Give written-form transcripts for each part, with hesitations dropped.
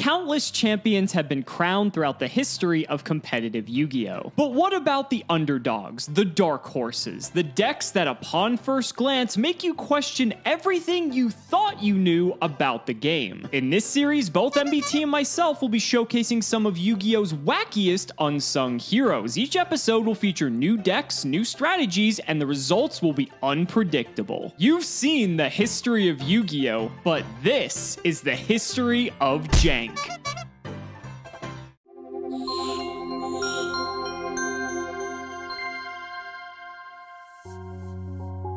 countless champions have been crowned throughout the history of competitive Yu-Gi-Oh! But what about the underdogs, the dark horses, the decks that upon first glance make you question everything you thought you knew about the game? In this series, both MBT and myself will be showcasing some of Yu-Gi-Oh's wackiest unsung heroes. Each episode will feature new decks, new strategies, and the results will be unpredictable. You've seen the history of Yu-Gi-Oh!, but this is the history of Jank.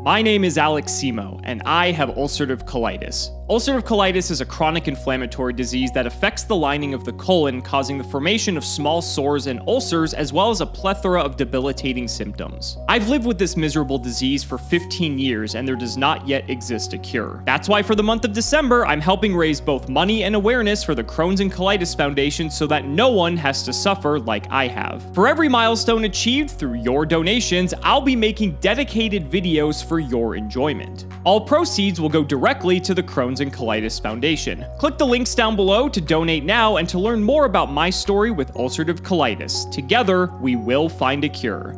My name is Alex Simo, and I have ulcerative colitis. Ulcerative colitis is a chronic inflammatory disease that affects the lining of the colon, causing the formation of small sores and ulcers, as well as a plethora of debilitating symptoms. I've lived with this miserable disease for 15 years, and there does not yet exist a cure. That's why for the month of December, I'm helping raise both money and awareness for the Crohn's and Colitis Foundation so that no one has to suffer like I have. For every milestone achieved through your donations, I'll be making dedicated videos for your enjoyment. All proceeds will go directly to the Crohn's and Colitis Foundation. Click the links down below to donate now and to learn more about my story with ulcerative colitis. Together, we will find a cure.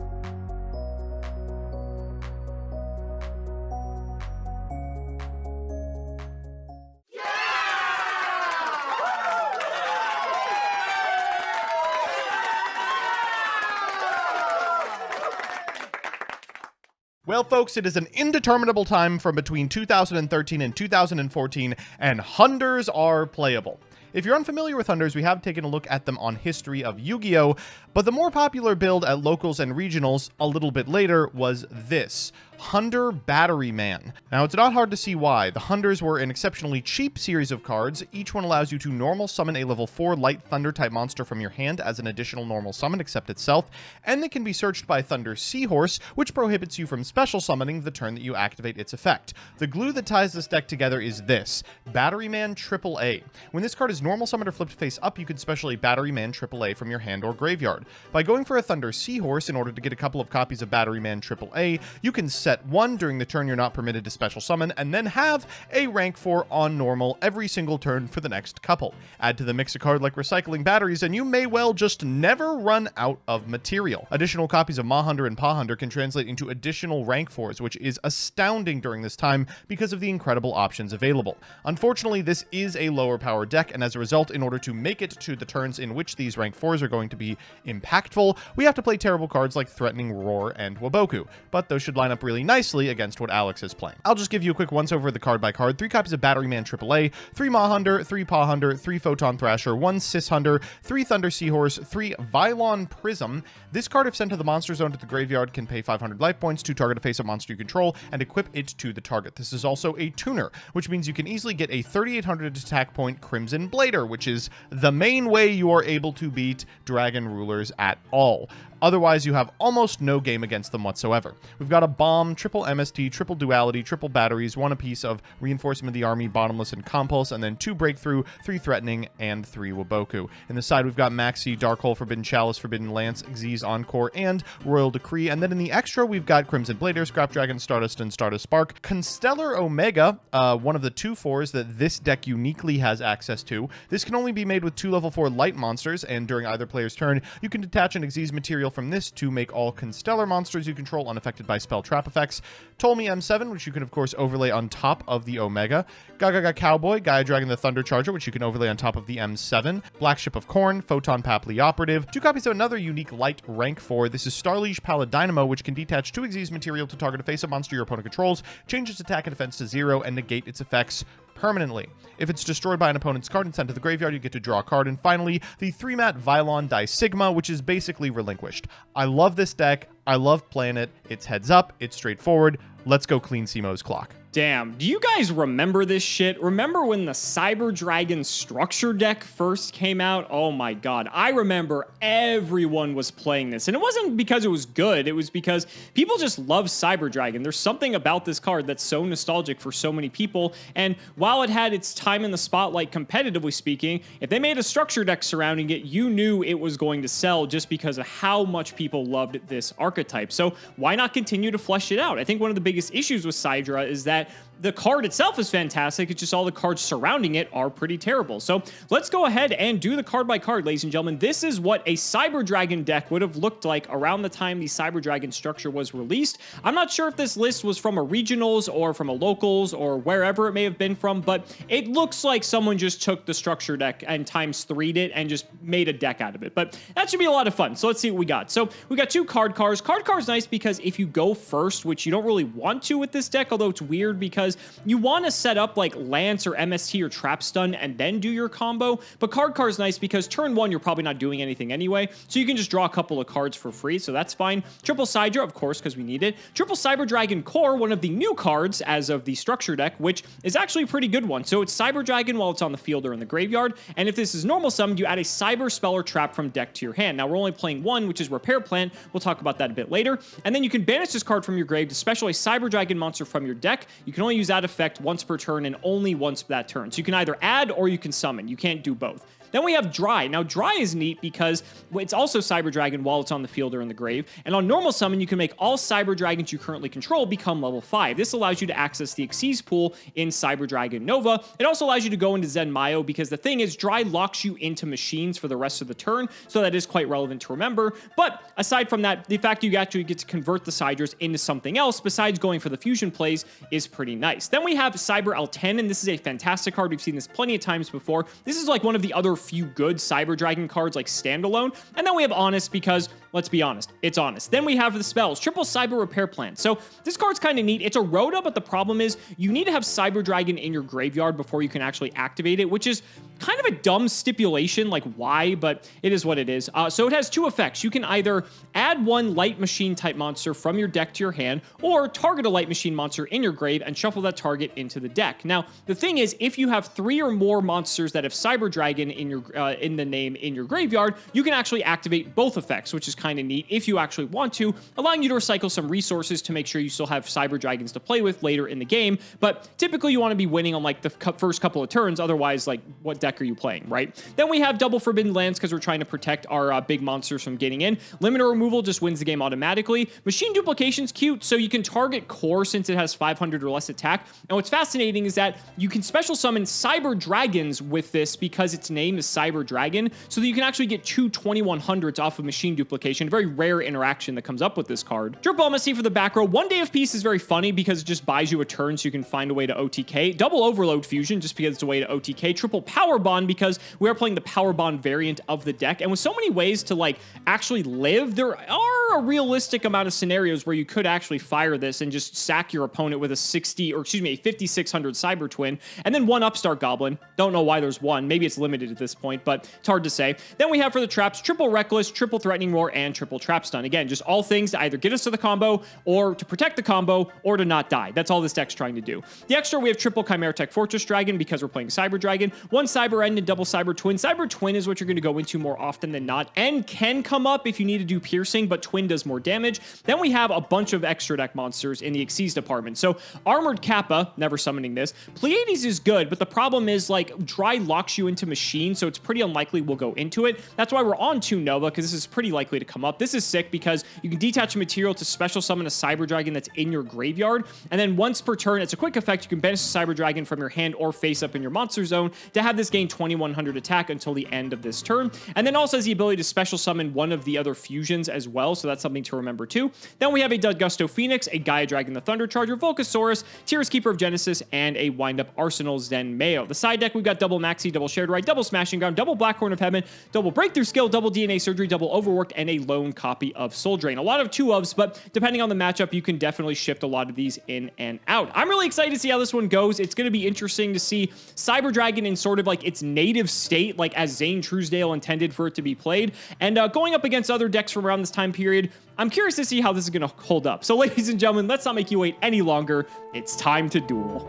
Well, folks, it is an indeterminable time from between 2013 and 2014, and Hunders are playable. If you're unfamiliar with Hunders, we have taken a look at them on History of Yu-Gi-Oh!, but the more popular build at locals and regionals a little bit later was this, Hunder Battery Man. Now, it's not hard to see why. The Hunders were an exceptionally cheap series of cards. Each one allows you to normal summon a level 4 light thunder type monster from your hand as an additional normal summon except itself, and they can be searched by Thunder Seahorse, which prohibits you from special summoning the turn that you activate its effect. The glue that ties this deck together is this, Battery Man AAA. When this card is normal summoned or flipped face up, you can special a Battery Man AAA from your hand or graveyard. By going for a Thunder Seahorse in order to get a couple of copies of Battery Man AAA, you can set one during the turn you're not permitted to special summon, and then have a rank 4 on normal every single turn for the next couple. Add to the mix a card like Recycling Batteries, and you may well just never run out of material. Additional copies of Mahunder and Pahunder can translate into additional rank 4s, which is astounding during this time because of the incredible options available. Unfortunately, this is a lower power deck, and as a result, in order to make it to the turns in which these rank 4s are going to be impactful, we have to play terrible cards like Threatening Roar and Waboku, but those should line up really nicely against what Alex is playing. I'll just give you a quick once over of the card by card. 3 copies of Battery Man AAA, 3 Mahunder, 3 Pahunder, 3 Photon Thrasher, 1 Sishunder, 3 Thunder Seahorse, 3 Vylon Prism. This card, if sent to the monster zone to the graveyard, can pay 500 life points to target a face-up monster you control and equip it to the target. This is also a tuner, which means you can easily get a 3800 attack point Crimson Blader, which is the main way you are able to beat Dragon Rulers at all. Otherwise, you have almost no game against them whatsoever. We've got a Bomb, triple MST, triple Duality, triple Batteries, 1 apiece of Reinforcement of the Army, Bottomless, and Compulse, and then 2 Breakthrough, 3 Threatening, and 3 Waboku. In the side, we've got Maxi, Dark-Hole, Forbidden Chalice, Forbidden Lance, Xyz Encore, and Royal Decree. And then in the extra, we've got Crimson Blader, Scrap Dragon, Stardust, and Stardust Spark. Constellar Omega, one of the 2/4s that this deck uniquely has access to. This can only be made with 2 level 4 light monsters, and during either player's turn, you can detach an Xyz material from this to make all Constellar monsters you control unaffected by spell trap effects. Ptolemy M7, which you can of course overlay on top of the Omega. Gagaga Cowboy, Gaia Dragon the Thunder Charger, which you can overlay on top of the M7. Black Ship of Corn, Photon Papley Operative. 2 copies of another unique light rank 4. This is Starliege Paladynamo, which can detach 2 Xyz material to target a face-up monster your opponent controls, change its attack and defense to 0, and negate its effects permanently. If it's destroyed by an opponent's card and sent to the graveyard, you get to draw a card. And finally, the 3-mat Vylon Die Sigma, which is basically relinquished. I love this deck. I love playing it. It's heads up. It's straightforward. Let's go clean Simo's clock. Damn, do you guys remember this shit? Remember when the Cyber Dragon structure deck first came out? Oh my god, I remember everyone was playing this. And it wasn't because it was good, it was because people just love Cyber Dragon. There's something about this card that's so nostalgic for so many people, and while it had its time in the spotlight competitively speaking, if they made a structure deck surrounding it, you knew it was going to sell just because of how much people loved this archetype. So why not continue to flesh it out? I think one of the biggest issues with Sidra is that the card itself is fantastic. It's just all the cards surrounding it are pretty terrible. So let's go ahead and do the card by card, ladies and gentlemen. This is what a Cyber Dragon deck would have looked like around the time the Cyber Dragon structure was released. I'm not sure if this list was from a regionals or from a locals or wherever it may have been from, but it looks like someone just took the structure deck and times 3'd it and just made a deck out of it. But that should be a lot of fun. So let's see what we got. So we got 2 card cars. Card car is nice because if you go first, which you don't really want to with this deck, although it's weird because you want to set up like Lance or MST or Trap Stun and then do your combo. But card car is nice because turn 1, you're probably not doing anything anyway. So you can just draw a couple of cards for free. So that's fine. Triple Sidra, of course, because we need it. Triple Cyber Dragon Core, one of the new cards as of the structure deck, which is actually a pretty good one. So it's Cyber Dragon while it's on the field or in the graveyard. And if this is normal summoned, you add a Cyber Spell or Trap from deck to your hand. Now we're only playing 1, which is Repair Plant. We'll talk about that a bit later. And then you can banish this card from your grave to special a Cyber Dragon monster from your deck. You can only use that effect once per turn and only once that turn. So you can either add or you can summon. You can't do both. Then we have Dry. Now, Dry is neat because it's also Cyber Dragon while it's on the field or in the grave. And on normal summon, you can make all Cyber Dragons you currently control become level 5. This allows you to access the Xyz pool in Cyber Dragon Nova. It also allows you to go into Zen Mayo because the thing is, Dry locks you into machines for the rest of the turn, so that is quite relevant to remember. But aside from that, the fact you actually get to convert the Sidras into something else besides going for the fusion plays is pretty nice. Then we have Cyber L10, and this is a fantastic card. We've seen this plenty of times before. This is like one of the other few good Cyber Dragon cards like standalone. And then we have Honest because, let's be honest, it's Honest. Then we have the spells, Triple Cyber Repair Plant. So this card's kind of neat. It's a Rhoda, but the problem is you need to have Cyber Dragon in your graveyard before you can actually activate it, which is kind of a dumb stipulation, like why, but it is what it is. So it has 2 effects. You can either add 1 light machine type monster from your deck to your hand, or target a light machine monster in your grave and shuffle that target into the deck. Now, the thing is, if you have 3 or more monsters that have Cyber Dragon in your in the name in your graveyard, you can actually activate both effects, which is kind of neat if you actually want to, allowing you to recycle some resources to make sure you still have Cyber Dragons to play with later in the game. But typically you want to be winning on like the first couple of turns, otherwise like what deck are you playing, right? Then we have Double Forbidden Lands because we're trying to protect our big monsters from getting in. Limiter Removal just wins the game automatically. Machine Duplication's cute, so you can target Core since it has 500 or less attack. And what's fascinating is that you can special summon Cyber Dragons with this because its name is Cyber Dragon, so that you can actually get 2 2100s off of Machine Duplication. A very rare interaction that comes up with this card. Diplomacy for the back row. 1 Day of Peace is very funny because it just buys you a turn so you can find a way to OTK. Double Overload Fusion just because it's a way to OTK. Triple Power Bond because we are playing the Power Bond variant of the deck. And with so many ways to like actually live, there are a realistic amount of scenarios where you could actually fire this and just sack your opponent with a 5600 Cyber Twin, and then 1 Upstart Goblin. Don't know why there's 1. Maybe it's limited at this point, but it's hard to say. Then we have for the traps, Triple Reckless, Triple Threatening Roar, and Triple Trap Stun. Again, just all things to either get us to the combo, or to protect the combo, or to not die. That's all this deck's trying to do. The extra, we have Triple Chimera Tech Fortress Dragon because we're playing Cyber Dragon, 1 Cyber End, and double Cyber Twin. Cyber Twin is what you're going to go into more often than not, and can come up if you need to do piercing, but Twin does more damage. Then we have a bunch of extra deck monsters in the Xyz department. So Armored Kappa, never summoning this. Pleiades is good, but the problem is like Dry locks you into machine, so it's pretty unlikely we'll go into it. That's why we're on 2 Nova, because this is pretty likely to come up. This is sick because you can detach a material to special summon a Cyber Dragon that's in your graveyard, and then once per turn, it's a quick effect. You can banish a Cyber Dragon from your hand or face up in your monster zone to have this gain 2100 attack until the end of this turn. And then also has the ability to special summon one of the other fusions as well, so that's something to remember too. Then we have a Gusto Phoenix, a Gaia Dragon the Thunder Charger, Volcasaurus, Tyrus Keeper of Genesis, and a Wind Up Arsenal Zen Mayo. The side deck, we've got double Maxi, double Shared Ride, double Smashing Ground, double Blackhorn of Heaven, double Breakthrough Skill, double DNA Surgery, double Overworked, and a lone copy of Soul Drain. A lot of 2-ofs, but depending on the matchup, you can definitely shift a lot of these in and out. I'm really excited to see how this one goes. It's going to be interesting to see Cyber Dragon in sort of like its native state, like as Zane Truesdale intended for it to be played, and going up against other decks from around this time period. I'm curious to see how this is going to hold up. So ladies and gentlemen, let's not make you wait any longer. It's time to duel.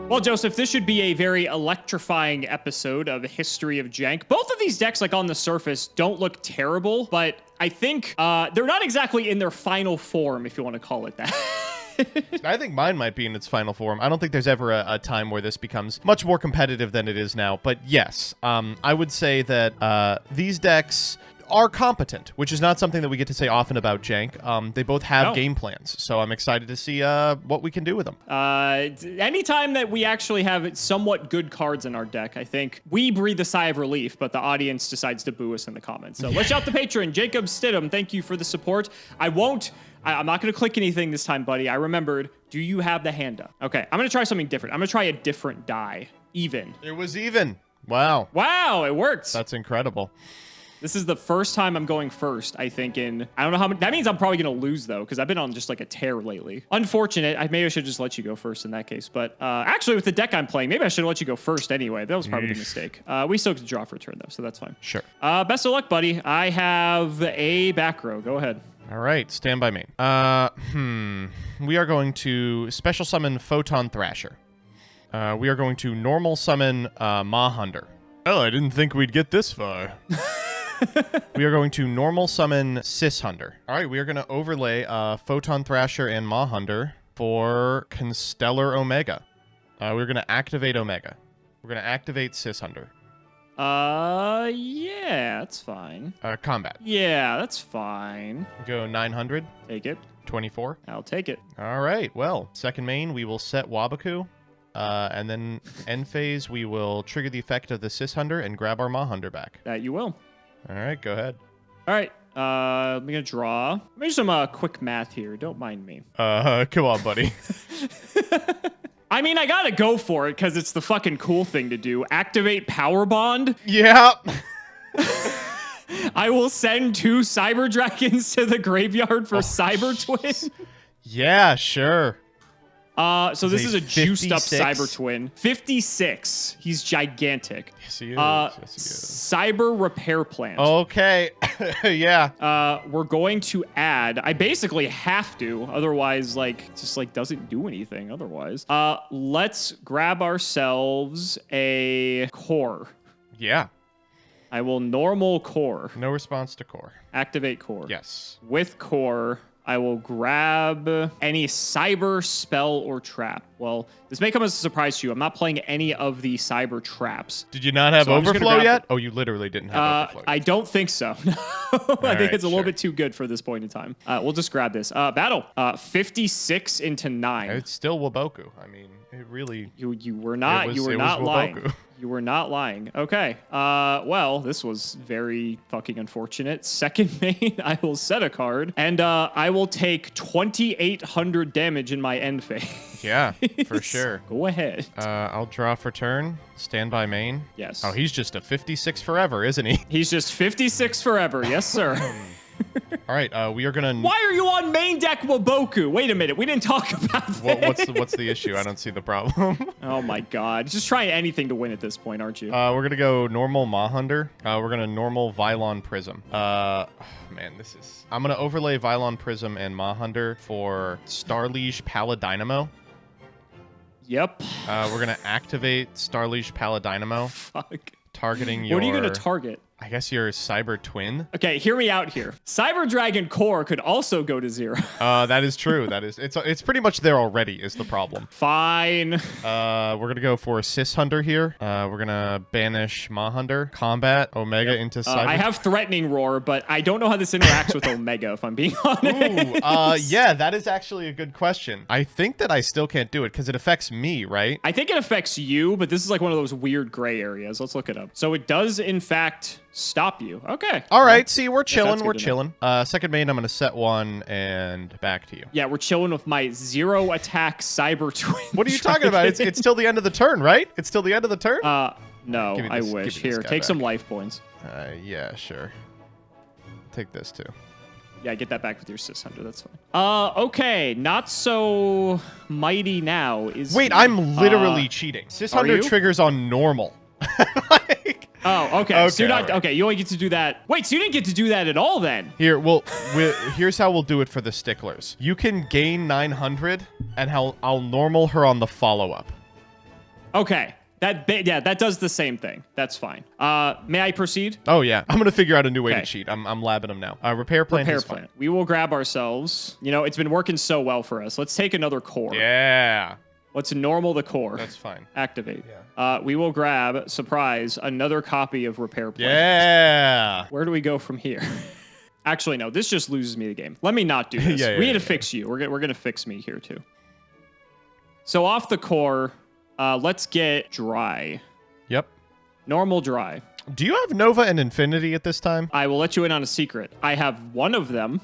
Well, Joseph, this should be a very electrifying episode of the history of Jank. Both of these decks, like on the surface, don't look terrible, but I think they're not exactly in their final form, if you want to call it that. I think mine might be in its final form. I don't think there's ever a time where this becomes much more competitive than it is now. But yes, I would say that these decks are competent, which is not something that we get to say often about Jank. They both have No. game plans, so I'm excited to see what we can do with them. Anytime that we actually have somewhat good cards in our deck, I think we breathe a sigh of relief, but the audience decides to boo us in the comments. So let's shout the patron, Jacob Stidham. Thank you for the support. I'm not going to click anything this time, buddy. I remembered. Do you have the hand up? Okay, I'm going to try something different. I'm going to try a different die. Even. It was even. Wow. Wow, it worked. That's incredible. This is the first time I'm going first, I think, in... I don't know how many... That means I'm probably going to lose, though, because I've been on just, like, a tear lately. Unfortunate. Maybe I should just let you go first in that case. But actually, with the deck I'm playing, maybe I should let you go first anyway. That was probably a mistake. We still get to draw for a turn, though, so that's fine. Sure. Best of luck, buddy. I have a back row. Go ahead. All right, stand by me. We are going to special summon Photon Thrasher. We are going to normal summon Mahunder. Oh, I didn't think we'd get this far. We are going to normal summon Sishunder. All right, we are going to overlay Photon Thrasher and Mahunder for Constellar Omega. We're going to activate Omega. We're going to activate Sishunder. Yeah, that's fine. Combat. Yeah, that's fine. Go 900. Take it. 24. I'll take it. All right, well, second main, we will set Wabaku. And then end phase, we will trigger the effect of the Sishunder and grab our Mahunder back. That you will. All right, go ahead. All right. I'm going to draw. Let me do some quick math here. Don't mind me. Come on, buddy. I mean, I got to go for it because it's the fucking cool thing to do. Activate Power Bond. Yeah. I will send 2 Cyber Dragons to the graveyard for Cyber Twin. Yeah, sure. So this is a juiced up 56? Cyber Twin. 56. He's gigantic. Yes, he is. Yes, he is. Cyber Repair Plant. Okay. Yeah. We're going to add. I basically have to, otherwise, like, just like doesn't do anything. Otherwise, let's grab ourselves a core. Yeah. I will normal core. No response to core. Activate core. Yes. With core, I will grab any cyber spell or trap. Well, this may come as a surprise to you. I'm not playing any of the cyber traps. Did you not have So I'm just gonna overflow grab yet? Oh, you literally didn't have overflow yet. I don't think so. I think right, it's a little sure. bit too good for this point in time. We'll just grab this. Battle. 56 into 9. It's still Waboku. I mean, it really... You were not it you were was not lying. Waboku. You were not lying. Okay. Well, this was very fucking unfortunate. Second main, I will set a card, and I will take 2,800 damage in my end phase. Yeah, for sure. Go ahead. I'll draw for turn. Stand by main. Yes. Oh, he's just a 56 forever, isn't he? He's just 56 forever. Yes, sir. All right, we are gonna... Why are you on main deck Waboku? Wait a minute. We didn't talk about this. What's the issue? I don't see the problem. Oh my god. Just trying anything to win at this point, aren't you? We're gonna go normal Mahunder. We're gonna normal Vylon Prism. Man, this is... I'm gonna overlay Vylon Prism and Mahunder for Starliege Paladynamo. Yep. We're gonna activate Starliege Paladynamo, Fuck. targeting your... What are you going to target? I guess your Cyber Twin. Okay, hear me out here. Cyber Dragon Core could also go to 0. That is true. That is... It's pretty much there already is the problem. Fine. We're gonna go for Sishunder here. We're gonna banish Mahunder. Combat Omega into Cyber... I have Threatening Roar, but I don't know how this interacts with Omega, if I'm being honest. Ooh, yeah, that is actually a good question. I think that I still can't do it because it affects me, right? I think it affects you, but this is like one of those weird gray areas. Let's look it up. So it does, in fact... stop you. Okay. All right. See, we're chilling. that's We're good to chilling. Second main, I'm going to set one and back to you. Yeah, we're chilling with my 0 attack Cyber Twin. What are you talking about? It's till the end of the turn, right? It's till the end of the turn? No, Give me I this- wish. give me this Here, guy take back. some life points. Yeah, sure. Take this too. Yeah, get that back with your Sishunder. That's fine. Okay. Not so mighty now. Wait, I'm literally cheating. are Sishunder you? triggers on normal. Like, Oh, okay. So you're Okay, not all right. okay. You only get to do that. Wait, so you didn't get to do that at all then? here, here's how we'll do it for the sticklers. You can gain 900, and I'll normal her on the follow-up. Okay. That does the same thing. That's fine. May I proceed? Oh yeah, I'm gonna figure out a new way Okay. to cheat. I'm labbing them now. Repair plant. Repair is fine. plant. We will grab ourselves. You know, it's been working so well for us. Let's take another core. Yeah. What's normal the core? That's fine. Activate. Yeah. We will grab, surprise, another copy of Repair Plan. Yeah. Where do we go from here? Actually, no, this just loses me the game. Let me not do this. We need to fix you. We're going to fix me here, too. So off the core, let's get dry. Yep. Normal dry. Do you have Nova and Infinity at this time? I will let you in on a secret. I have one of them.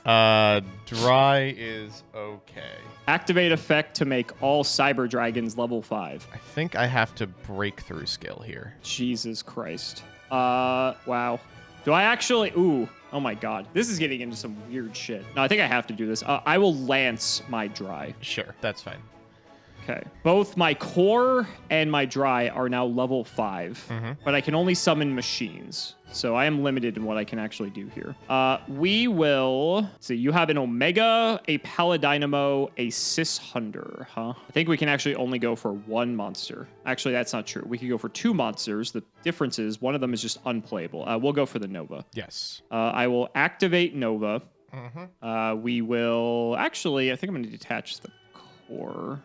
Dry is okay. Activate effect to make all Cyber Dragons level 5. I think I have to breakthrough skill here. Jesus Christ. Wow. Do I actually... Ooh. Oh my god. This is getting into some weird shit. No, I think I have to do this. I will Lance my dry. Sure, that's fine. Okay. Both my core and my dry are now level 5, but I can only summon machines. So I am limited in what I can actually do here. We will... See, you have an Omega, a Paladynamo, a Cishunder, huh? I think we can actually only go for one monster. Actually, that's not true. We could go for 2 monsters. The difference is one of them is just unplayable. We'll go for the Nova. Yes. I will activate Nova. We will... Actually, I think I'm going to detach the core.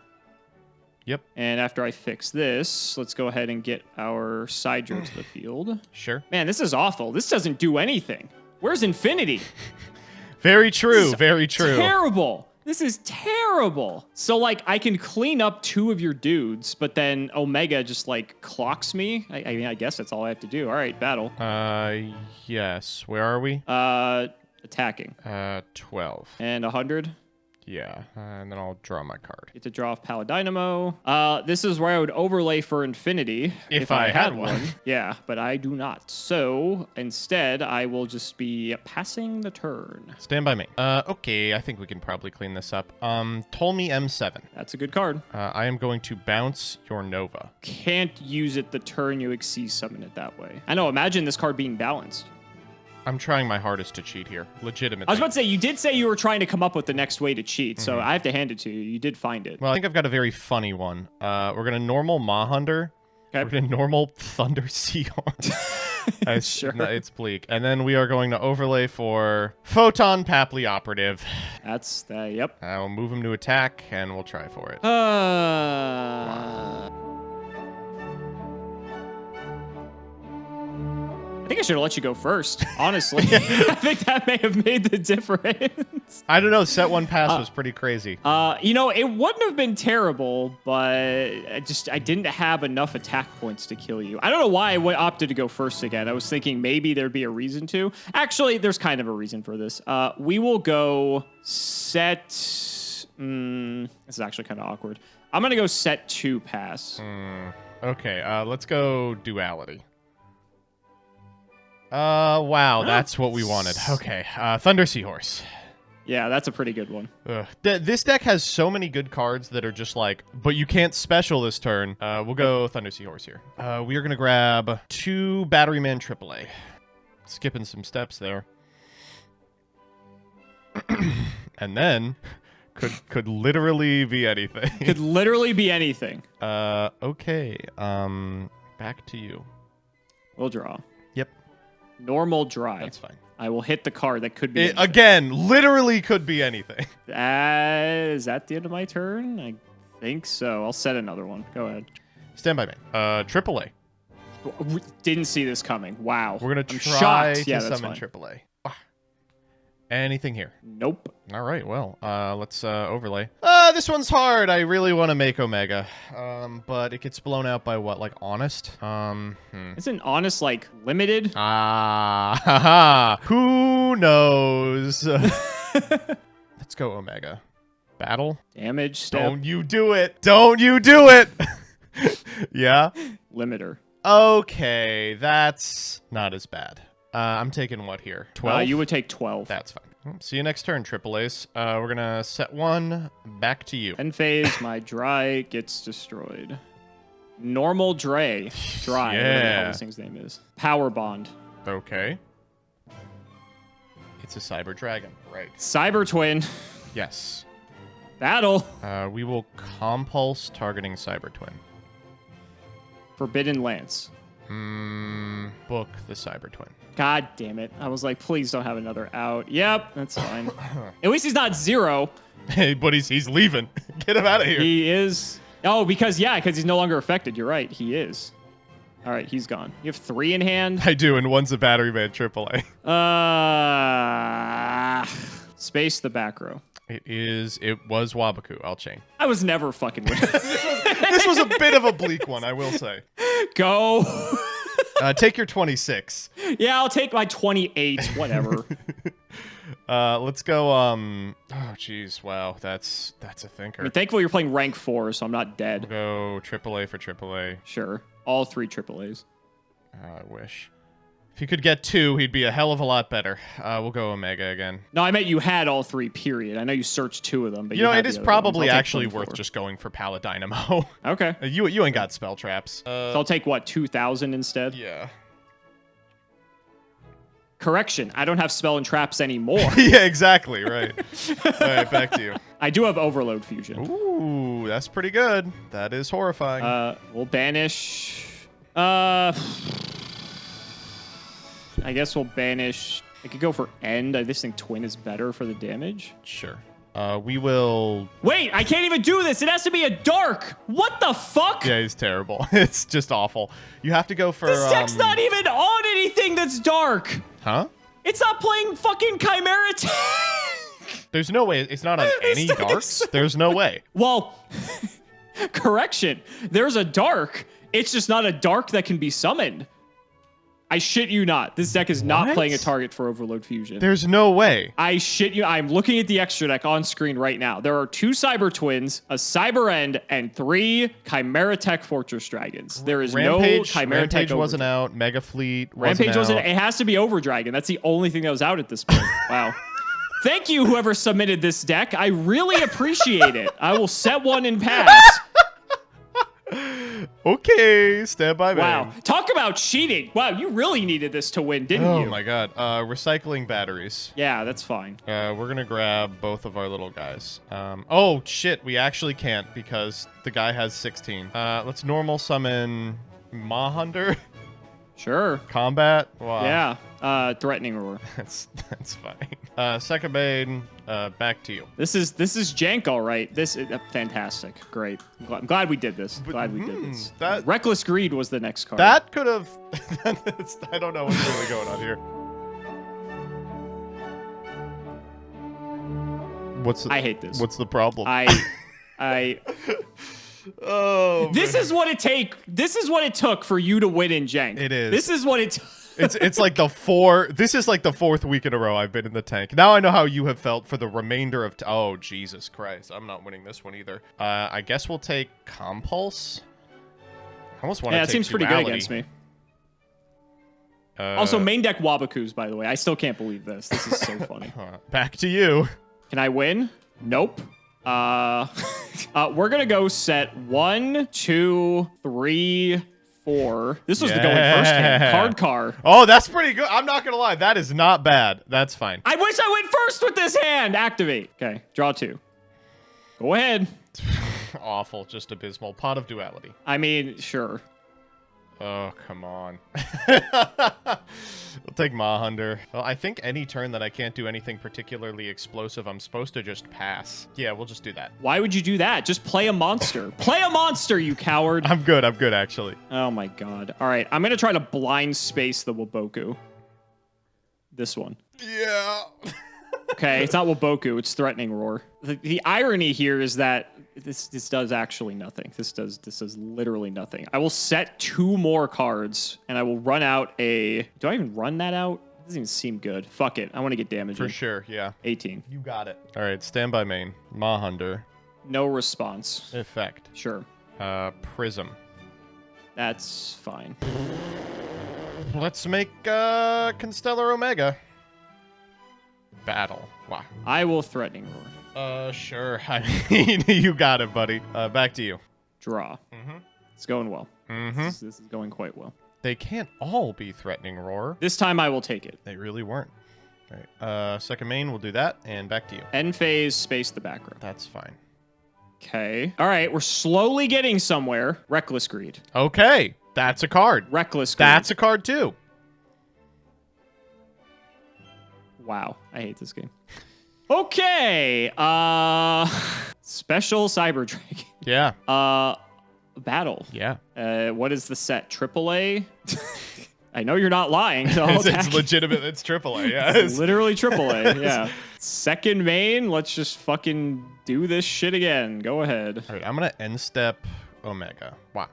Yep. And after I fix this, let's go ahead and get our Sidra to the field. Sure. Man, this is awful. This doesn't do anything. Where's Infinity? Very true. Very true. Terrible. This is terrible. So, like, I can clean up 2 of your dudes, but then Omega just, like, clocks me. I mean, I guess that's all I have to do. All right, battle. Yes. Where are we? Attacking. 12. And 100. Yeah, and then I'll draw my card. Get to draw off Paladynamo. This is where I would overlay for Infinity. If I had one. Yeah, but I do not. So instead, I will just be passing the turn. Stand by me. Okay, I think we can probably clean this up. Ptolemy M7. That's a good card. I am going to bounce your Nova. Can't use it the turn you Xyz summon it that way. I know, imagine this card being balanced. I'm trying my hardest to cheat here. Legitimately. I was about to say, you did say you were trying to come up with the next way to cheat, so I have to hand it to you. You did find it. Well, I think I've got a very funny one. We're going to normal Mahunder. Okay. We're going to normal Thunder Seahorn. Sure. No, it's bleak. And then we are going to overlay for Photon Papley Operative. That's, yep. We'll move him to attack, and we'll try for it. I think I should have let you go first, honestly. I think that may have made the difference. I don't know. Set 1 pass was pretty crazy. You know, it wouldn't have been terrible, but I didn't have enough attack points to kill you. I don't know why I opted to go first again. I was thinking maybe there'd be a reason to. Actually, there's kind of a reason for this. We will go set... this is actually kind of awkward. I'm going to go set 2 pass. Okay, let's go duality. Wow, that's what we wanted. Okay, Thunder Seahorse. Yeah, that's a pretty good one. This deck has so many good cards that are just like, but you can't special this turn. We'll go Thunder Seahorse here. We are going to grab 2 Batteryman AAA. Skipping some steps there. And then, could literally be anything. Could literally be anything. Okay, back to you. We'll draw. Yep. Normal dry. That's fine. I will hit the card that could be again, literally could be anything. Is that the end of my turn? I think so. I'll set another one. Go ahead. Stand by me. AAA. Didn't see this coming. Wow. We're going to try to yeah, summon AAA. Anything here? Nope. All right, well, let's overlay. This one's hard. I really want to make Omega, but it gets blown out by what, like Honest? Isn't Honest, like, limited? Who knows? Let's go Omega. Battle? Damage step. Don't you do it. Don't you do it. Yeah? Limiter. Okay, that's not as bad. I'm taking what here? 12? You would take 12. That's fine. See you next turn, Triple Ace. We're going to set 1 back to you. End phase, my dry gets destroyed. Normal dry. Whatever the hell this thing's name is. Power Bond. Okay. It's a Cyber Dragon, right. Cyber Twin. Yes. Battle. We will Compulse targeting Cyber Twin. Forbidden Lance. Book the Cyber Twin. God damn it. I was like, please don't have another out. Yep, that's fine. At least he's not 0. Hey, but he's leaving. Get him out of here. He is. Oh, because he's no longer affected. You're right. He is. All right, he's gone. You have 3 in hand? I do, and one's a battery man AAA. Space the back row. It was Wabaku. I'll chain. I was never fucking with it. This was a bit of a bleak one, I will say. Go. Take your 26. Yeah, I'll take my 28. Whatever. Let's go. Oh, jeez. Wow, that's a thinker. I mean, thankfully, you're playing rank 4, so I'm not dead. We'll go AAA for AAA. Sure. All 3 AAAs. I wish. If he could get 2, he'd be a hell of a lot better. We'll go Omega again. No, I meant you had all 3, period. I know you searched 2 of them, but you know, had it the is other probably ones. actually worth just going for Paladynamo. Okay. You ain't got spell traps. So I'll take, what, 2,000 instead? Yeah. Correction, I don't have spell and traps anymore. Yeah, exactly, right. All right, back to you. I do have Overload Fusion. Ooh, that's pretty good. That is horrifying. We'll banish... I guess we'll banish... I could go for End. I just think Twin is better for the damage. Sure. We will... Wait, I can't even do this. It has to be a Dark. What the fuck? Yeah, he's terrible. It's just awful. You have to go for... This deck's not even on anything that's Dark. Huh? It's not playing fucking Chimera Tank. There's no way. It's not on any darks. There's no way. Well, correction. There's a Dark. It's just not a Dark that can be summoned. I shit you not. This deck is not playing a target for Overload Fusion. There's no way. I shit you. I'm looking at the extra deck on screen right now. There are 2 Cyber Twins, a Cyber End, and 3 Chimera Tech Fortress Dragons. There is no Chimera Tech. Rampage wasn't out. Mega Fleet Rampage wasn't. It has to be Over Dragon. That's the only thing that was out at this point. Wow. Thank you, whoever submitted this deck. I really appreciate it. I will set one in pass. Okay, stand by, man. Wow. Talk about cheating. Wow, you really needed this to win, didn't you? Oh my god. Recycling batteries. Yeah, that's fine. We're gonna grab both of our little guys. Oh shit, we actually can't because the guy has 16. Let's normal summon Mahunder. Sure. Combat. Wow. Yeah. Threatening Roar. That's fine. Second main, back to you. This is Jank, all right. This is fantastic. Great. I'm glad we did this. Glad we did this. Reckless Greed was the next card. That could have... I don't know what's really going on here. I hate this. What's the problem? Oh, this is what it took for you to win in Jank. It is. This is what it it's like this is like the 4th week in a row I've been in the tank. Now I know how you have felt for the remainder of oh Jesus Christ. I'm not winning this one either. I guess we'll take Compulse. I almost want to take it seems Duality. pretty good against me. Also main deck Wabakus, by the way. I still can't believe this. This is so funny. Back to you. Can I win? Nope. We're gonna go set 1, 2, 3, 4. This was the going first hand. Card car. Oh, that's pretty good. I'm not gonna lie. That is not bad. That's fine. I wish I went first with this hand. Activate. Okay, draw 2. Go ahead. Awful. Just abysmal. Pot of Duality. I mean, sure. Oh, come on. We'll take Mahunder. Well, I think any turn that I can't do anything particularly explosive, I'm supposed to just pass. Yeah, we'll just do that. Why would you do that? Just play a monster. Play a monster, you coward. I'm good, actually. Oh my god. All right, I'm going to try to blind space the Waboku. This one. Yeah. Okay, it's not Waboku, it's Threatening Roar. The irony here is that this does actually nothing. This does literally nothing. I will set 2 more cards, and I will run out a... Do I even run that out? It doesn't even seem good. Fuck it. I want to get damage. For sure, yeah. 18. You got it. All right, stand by main. Mahunder. No response. Effect. Sure. Prism. That's fine. Let's make Constellar Omega. Battle. Wow. I will Threatening Roar. Sure. I mean, you got it, buddy. Back to you. Draw. Mm-hmm. It's going well. Mm-hmm. This is going quite well. They can't all be Threatening Roar. This time I will take it. They really weren't. All right. Second main, we'll do that, and back to you. End phase, space the back row. That's fine. Okay. All right, we're slowly getting somewhere. Reckless Greed. Okay. That's a card. Reckless Greed. That's a card too. Wow, I hate this game. Okay, special Cyber Dragon. Yeah. Battle. Yeah. What is the set? AAA? I know you're not lying. So It's legitimate. It's AAA. Yeah. It's literally AAA. Yeah. Second main. Let's just fucking do this shit again. Go ahead. All right, I'm gonna end step Omega. Wow.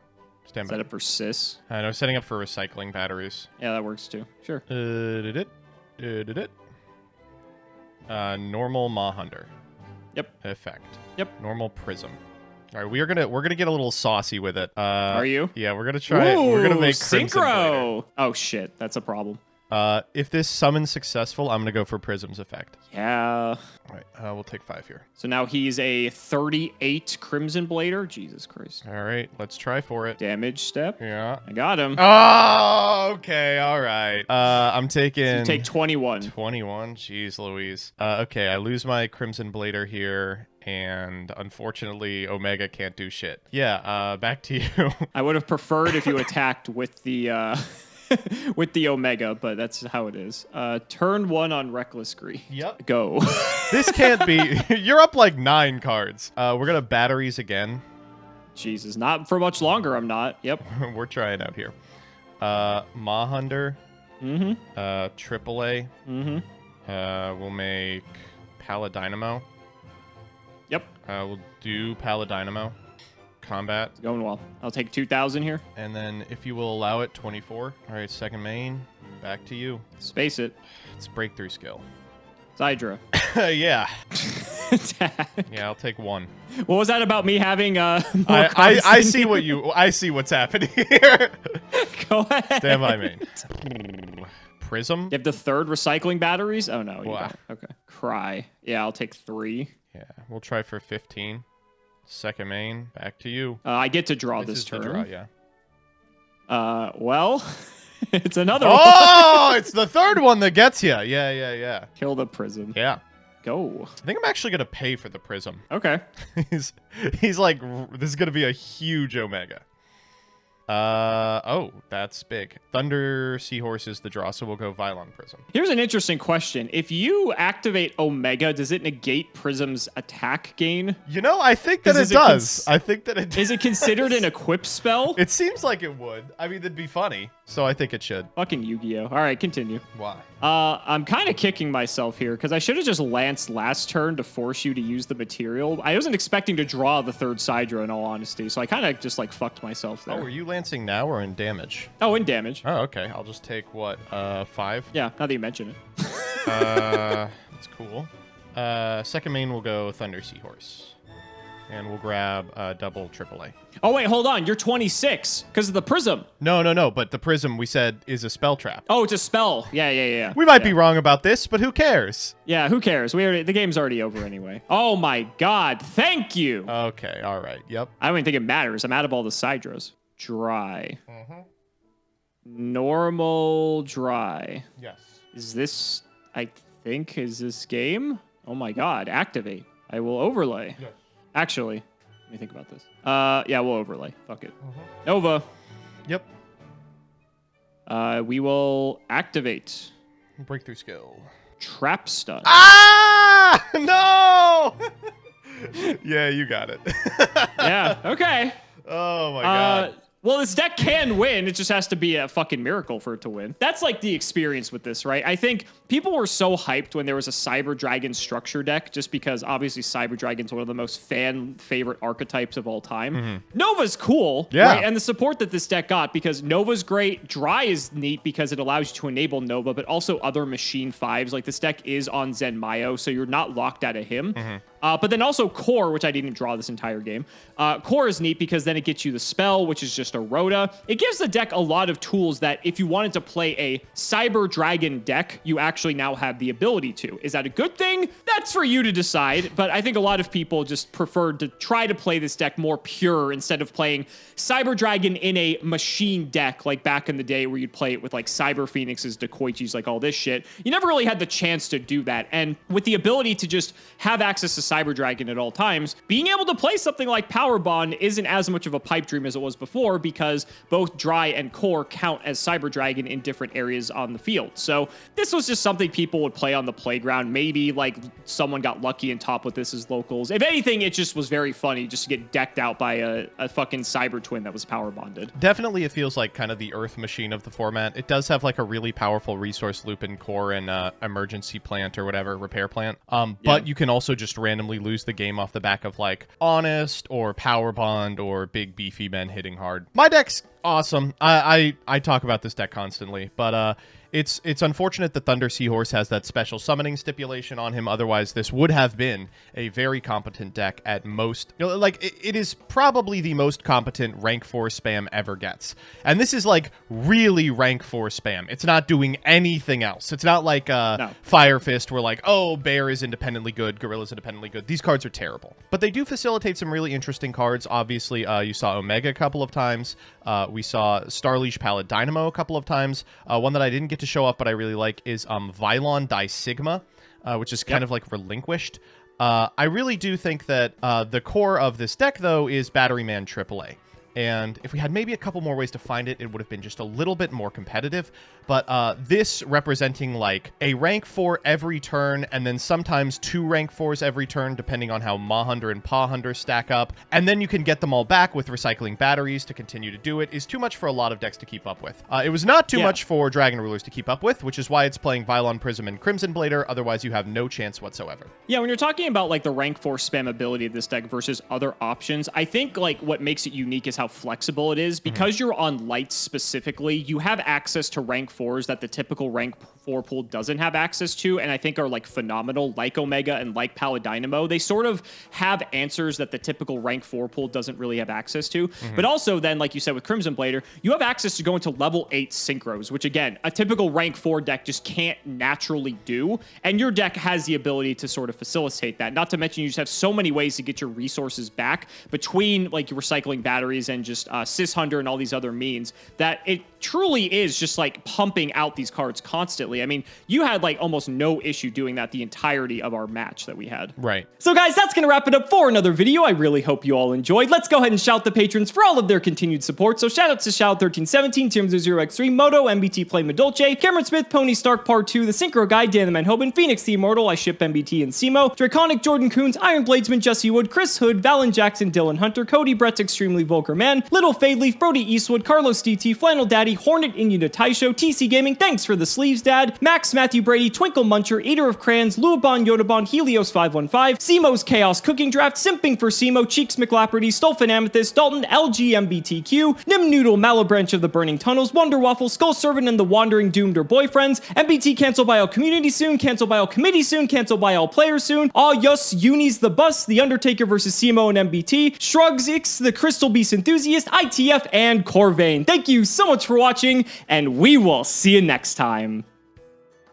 Stand by. Set up for Sis. I know, setting up for recycling batteries. Yeah, that works too. Sure. Normal Mahunter. Yep. Effect. Yep. Normal Prism. All right, we're gonna get a little saucy with it. Are you? Yeah, we're gonna try it. We're gonna make Crimson Synchro. Blader. Oh shit, that's a problem. If this summon's successful, I'm gonna go for Prism's effect. Yeah. All right, we'll take 5 here. So now he's a 38 Crimson Blader. Jesus Christ. All right, let's try for it. Damage step. Yeah. I got him. Oh, okay, all right. I'm taking. So you take 21. 21. Jeez, Louise. Okay, I lose my Crimson Blader here, and unfortunately, Omega can't do shit. Yeah. Back to you. I would have preferred if you attacked with the with the Omega, but that's how it is. Turn 1 on Reckless Greed. Yep. Go. This can't be. You're up like 9 cards. We're gonna batteries again. Jesus, not for much longer. I'm not. Yep. We're trying out here. Mahunter. Mm-hmm. AAA. Mm-hmm. We'll make Paladynamo. Yep. We'll do Paladynamo. Combat. It's going well. I'll take 2,000 here. And then, if you will allow it, 24. All right, second main. Back to you. Space it. It's breakthrough skill. Hydra. Yeah. Attack. Yeah, I'll take 1. What was that about me having more I see what you. I see what's happening here. Go ahead. Stand by main. Prism. You have the 3rd recycling batteries? Oh, no. You Wow. don't. Okay. Cry. Yeah, I'll take 3. Yeah, we'll try for 15. Second main. Back to you. I get to draw this is the turn. draw, yeah. Well, it's another one. Oh, it's the 3rd one that gets you. Yeah. Kill the Prism. Yeah. Go. I think I'm actually gonna pay for the Prism. Okay. he's like, this is gonna be a huge Omega. Oh, that's big. Thunder Seahorse is the draw, so we'll go Vylon Prism. Here's an interesting question. If you activate Omega, does it negate Prism's attack gain? You know, I think that it does. I think that it does. Is it considered an equip spell? It seems like it would. I mean, it'd be funny, so I think it should. Fucking Yu-Gi-Oh! All right, continue. Why? I'm kind of kicking myself here because I should have just lanced last turn to force you to use the material. I wasn't expecting to draw the 3rd Sidra in all honesty, so I kind of just like fucked myself there. Oh, were you lancing now or in damage? Oh, in damage. Oh, okay. I'll just take what, 5? Yeah, now that you mention it. That's cool. Second main will go Thunder Seahorse. And we'll grab double AAA. Oh, wait, hold on. You're 26 because of the Prism. No. But the Prism, we said, is a spell trap. Oh, it's a spell. Yeah. We might be wrong about this, but who cares? Yeah, who cares? The game's already over anyway. Oh, my God. Thank you. Okay, all right. Yep. I don't even think it matters. I'm out of all the Sidras. Dry. Normal dry. Yes. Is this, I think, is this game? Oh, my God. Activate. I will overlay. Yes. Actually, let me think about this. Yeah, we'll overlay. Fuck it. Nova. Yep. We will activate. Breakthrough skill. Trap stun. Ah! No! Yeah, you got it. Yeah, okay. Oh my god. Well, this deck can win. It just has to be a fucking miracle for it to win. That's like the experience with this, right? I think people were so hyped when there was a Cyber Dragon structure deck, just because obviously Cyber Dragon's one of the most fan favorite archetypes of all time. Nova's cool, right? And the support that this deck got, because Nova's great. Dry is neat because it allows you to enable Nova, but also other machine 5s. Like this deck is on Zen Mayo, so you're not locked out of him. But then also Core, which I didn't even draw this entire game. Core is neat because then it gets you the spell, which is just a Rhoda. It gives the deck a lot of tools that if you wanted to play a Cyber Dragon deck, you actually now have the ability to. Is that a good thing? That's for you to decide. But I think a lot of people just preferred to try to play this deck more pure instead of playing Cyber Dragon in a machine deck like back in the day where you'd play it with like Cyber Phoenixes, Decoichis, like all this shit. You never really had the chance to do that. And with the ability to just have access to Cyber Dragon at all times, being able to play something like Power Bond isn't as much of a pipe dream as it was before, because both Dry and Core count as Cyber Dragon in different areas on the field. So this was just something people would play on the playground. Maybe like someone got lucky and top with this as locals. If anything, it just was very funny just to get decked out by a fucking Cyber Twin that was power bonded. Definitely, it feels like kind of the Earth machine of the format. It does have like a really powerful resource loop in Core and emergency plant or whatever, repair plant. But you can also just randomly lose the game off the back of like Honest or Power Bond or big beefy men hitting hard. My deck's awesome. I talk about this deck constantly, but it's unfortunate that Thunder Seahorse has that special summoning stipulation on him. Otherwise, this would have been a very competent deck at most. You know, like, it is probably the most competent rank 4 spam ever gets. And this is, like, really rank 4 spam. It's not doing anything else. It's not like Fire Fist where, like, oh, Bear is independently good, Gorilla's independently good. These cards are terrible. But they do facilitate some really interesting cards. Obviously, you saw Omega a couple of times. We saw Starleash Palette Dynamo a couple of times. One that I didn't get to show off, but I really like, is Vylon Die Sigma, which is kind of like relinquished. I really do think that the core of this deck, though, is Batteryman AAA. And if we had maybe a couple more ways to find it, it would have been just a little bit more competitive. But this representing like a rank 4 every turn, and then sometimes 2 rank 4s every turn, depending on how Mahunder and Pawhunder stack up. And then you can get them all back with recycling batteries to continue to do it, is too much for a lot of decks to keep up with. It was not too much for Dragon Rulers to keep up with, which is why it's playing Vylon Prism and Crimson Blader. Otherwise, you have no chance whatsoever. Yeah, when you're talking about like the rank 4 spam ability of this deck versus other options, I think like what makes it unique is how flexible it is. Because you're on lights specifically, you have access to rank 4s that the typical rank 4 pool doesn't have access to, and I think are like phenomenal, like Omega and like Paladynamo. They sort of have answers that the typical rank 4 pool doesn't really have access to. But also then, like you said with Crimson Blader, you have access to go into level 8 synchros, which again, a typical rank 4 deck just can't naturally do, and your deck has the ability to sort of facilitate that. Not to mention you just have so many ways to get your resources back between like your recycling batteries and just Sis Hunter and all these other means, that it truly is just like pumping out these cards constantly. I mean, you had like almost no issue doing that the entirety of our match that we had. Right. So guys, that's gonna wrap it up for another video. I really hope you all enjoyed. Let's go ahead and shout the patrons for all of their continued support. So shout outs to Shout1317, Tim00x3, Moto, MBT Play Madolce, Cameron Smith, Pony Stark Part 2, The Synchro Guy, Dan the Manhoban, Phoenix the Immortal, I Ship MBT and Simo, Draconic, Jordan Coons, Iron Bladesman, Jesse Wood, Chris Hood, Valen Jackson, Dylan Hunter, Cody Brett's Extremely Vulgar Man, Little Fade Leaf, Brody Eastwood, Carlos DT, Flannel Daddy, Hornet Indian Taisho, TC Gaming, thanks for the sleeves, Dad, Max, Matthew Brady, Twinkle Muncher, Eater of Crayons, Luabon, Yodabon, Helios 515, Simo's Chaos Cooking Draft, Simping for Simo, Cheeks McLapperty, Stolfin Amethyst, Dalton, LGMBTQ, Nim Noodle, Malabranch of the Burning Tunnels, Wonder Waffle, Skull Servant and the Wandering Doomed or Boyfriends, MBT cancel by all community soon, cancel by all committee soon, cancel by all players soon, All Yus, Unis the Bus, The Undertaker versus Simo and MBT, Shrugs X, The Crystal Beast Enthusiast, ITF, and Corvain. Thank you so much for watching, and we will see you next time.